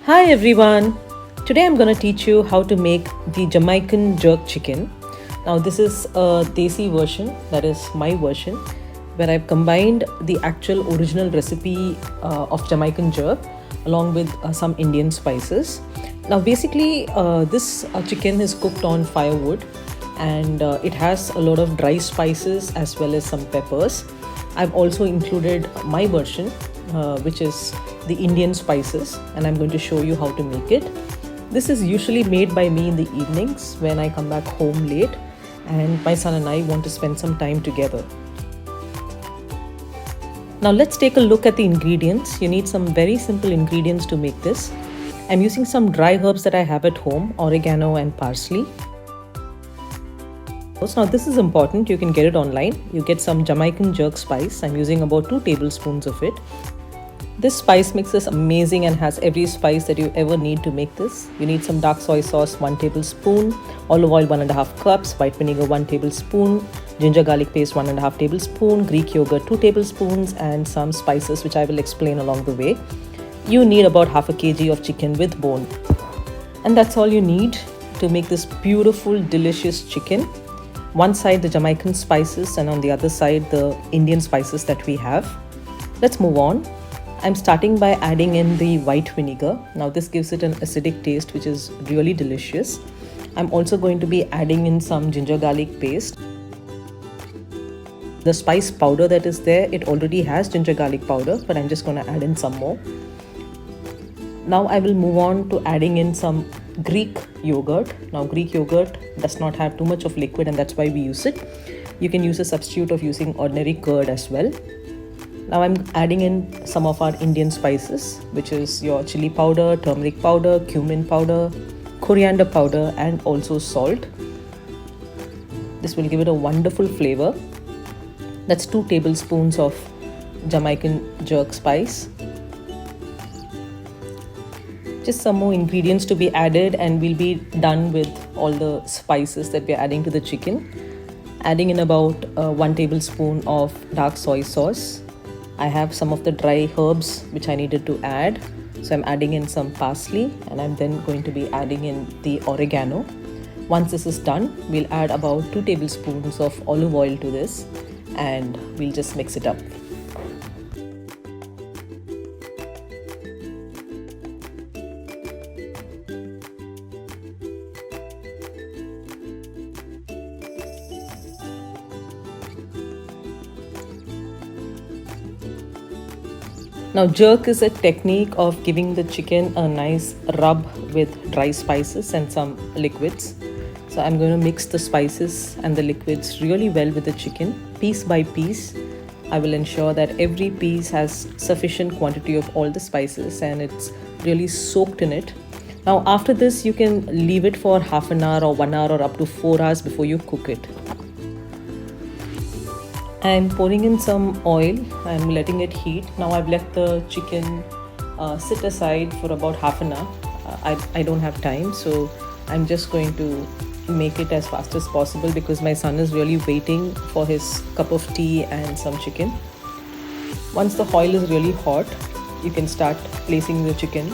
Hi everyone! Today I'm going to teach you how to make the Jamaican jerk chicken. Now, this is a Desi version, that is my version, where I've combined the actual original recipe of Jamaican jerk along with some Indian spices. Now, basically, this chicken is cooked on firewood and it has a lot of dry spices as well as some peppers. I've also included my version, which is the Indian spices, and I'm going to show you how to make it. This is usually made by me in the evenings when I come back home late and my son and I want to spend some time together. Now let's take a look at the ingredients. You need some very simple ingredients to make this. I'm using some dry herbs that I have at home, oregano and parsley. Now this is important, you can get it online. You get some Jamaican jerk spice. I'm using about 2 tablespoons of it. This spice mix is amazing and has every spice that you ever need to make this. You need some dark soy sauce 1 tablespoon, olive oil 1.5 cups, white vinegar 1 tablespoon, ginger garlic paste 1.5 tablespoon, Greek yogurt 2 tablespoons, and some spices which I will explain along the way. You need about half a kg of chicken with bone. And that's all you need to make this beautiful, delicious chicken. One side the Jamaican spices and on the other side the Indian spices that we have. Let's move on. I'm starting by adding in the white vinegar. Now this gives it an acidic taste which is really delicious. I'm also going to be adding in some ginger garlic paste. The spice powder that is there, it already has ginger garlic powder, but I'm just going to add in some more. Now I will move on to adding in some Greek yogurt. Now Greek yogurt does not have too much of liquid and that's why we use it. You can use a substitute of using ordinary curd as well. Now I'm adding in some of our Indian spices, which is your chili powder, turmeric powder, cumin powder, coriander powder, and also salt. This will give it a wonderful flavor. That's 2 tablespoons of Jamaican jerk spice. Just some more ingredients to be added and we'll be done with all the spices that we're adding to the chicken. Adding in about 1 tablespoon of dark soy sauce. I have some of the dry herbs which I needed to add. So I'm adding in some parsley and I'm then going to be adding in the oregano. Once this is done, we'll add about 2 tablespoons of olive oil to this and we'll just mix it up. Now jerk is a technique of giving the chicken a nice rub with dry spices and some liquids. So I'm going to mix the spices and the liquids really well with the chicken, piece by piece. I will ensure that every piece has sufficient quantity of all the spices and it's really soaked in it. Now after this you can leave it for half an hour or 1 hour or up to 4 hours before you cook it. I'm pouring in some oil, I'm letting it heat. Now I've let the chicken sit aside for about half an hour. I don't have time, so I'm just going to make it as fast as possible because my son is really waiting for his cup of tea and some chicken. Once the oil is really hot, you can start placing the chicken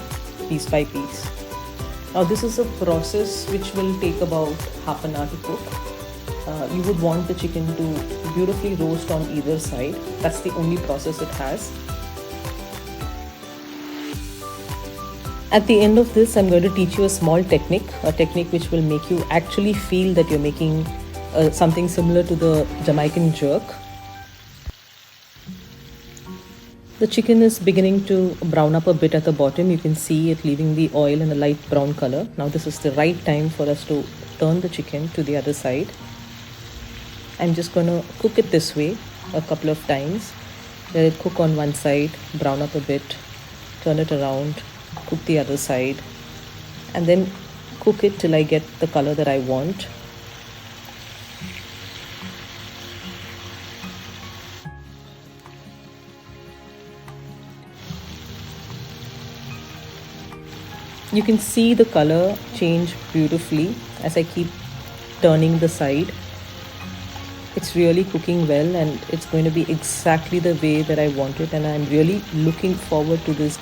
piece by piece. Now this is a process which will take about half an hour to cook. You would want the chicken to beautifully roast on either side. That's the only process it has. At the end of this, I'm going to teach you a small technique, a technique which will make you actually feel that you're making something similar to the Jamaican jerk. The chicken is beginning to brown up a bit at the bottom. You can see it leaving the oil in a light brown color. Now this is the right time for us to turn the chicken to the other side. I'm just going to cook it this way a couple of times. Let it cook on one side, brown up a bit, turn it around, cook the other side, and then cook it till I get the color that I want. You can see the color change beautifully as I keep turning the side. It's really cooking well and it's going to be exactly the way that I want it, and I'm really looking forward to this.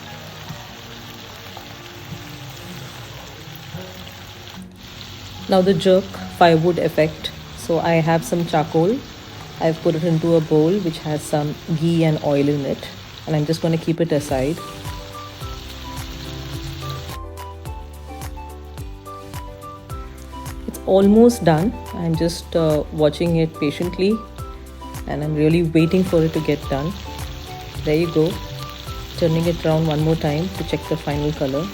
Now the jerk firewood effect. So I have some charcoal. I've put it into a bowl which has some ghee and oil in it, and I'm just going to keep it aside. It's almost done. I'm just watching it patiently, and I'm really waiting for it to get done. There you go. Turning it around one more time to check the final color.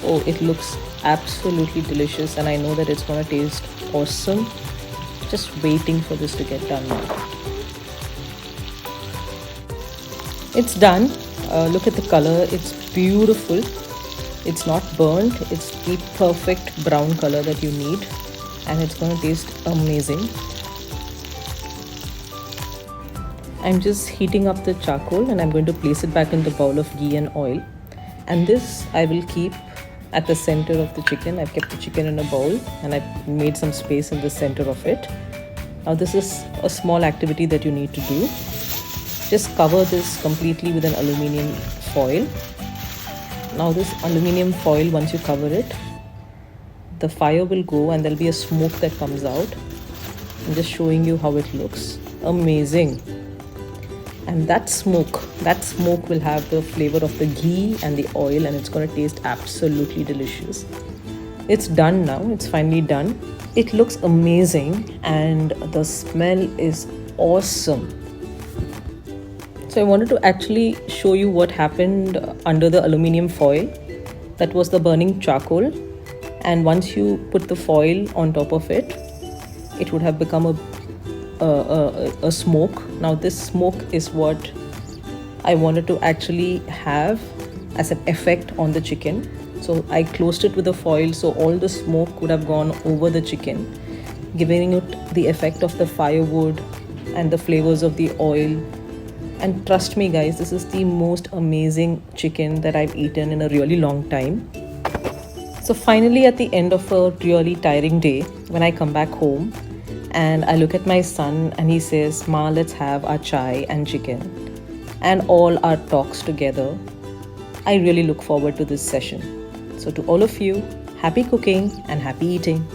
Oh, it looks absolutely delicious, and I know that it's going to taste awesome. Just waiting for this to get done now. It's done. Look at the color. It's beautiful. It's not burnt. It's the perfect brown color that you need, and it's going to taste amazing. I'm just heating up the charcoal, and I'm going to place it back in the bowl of ghee and oil. And this I will keep at the center of the chicken. I've kept the chicken in a bowl, and I've made some space in the center of it. Now this is a small activity that you need to do. Just cover this completely with an aluminium foil. Now this aluminium foil, once you cover it, the fire will go and there'll be a smoke that comes out. I'm just showing you how it looks. Amazing. And that smoke will have the flavor of the ghee and the oil, and it's going to taste absolutely delicious. It's done now. It's finally done. It looks amazing, and the smell is awesome. So I wanted to actually show you what happened under the aluminium foil. That was the burning charcoal, and once you put the foil on top of it, it would have become a smoke. Now this smoke is what I wanted to actually have as an effect on the chicken. So I closed it with the foil, so all the smoke would have gone over the chicken, giving it the effect of the firewood and the flavors of the oil. And trust me guys, this is the most amazing chicken that I've eaten in a really long time. So finally, at the end of a really tiring day, when I come back home and I look at my son and he says, "Ma, let's have our chai and chicken and all our talks together," I really look forward to this session. So to all of you, happy cooking and happy eating.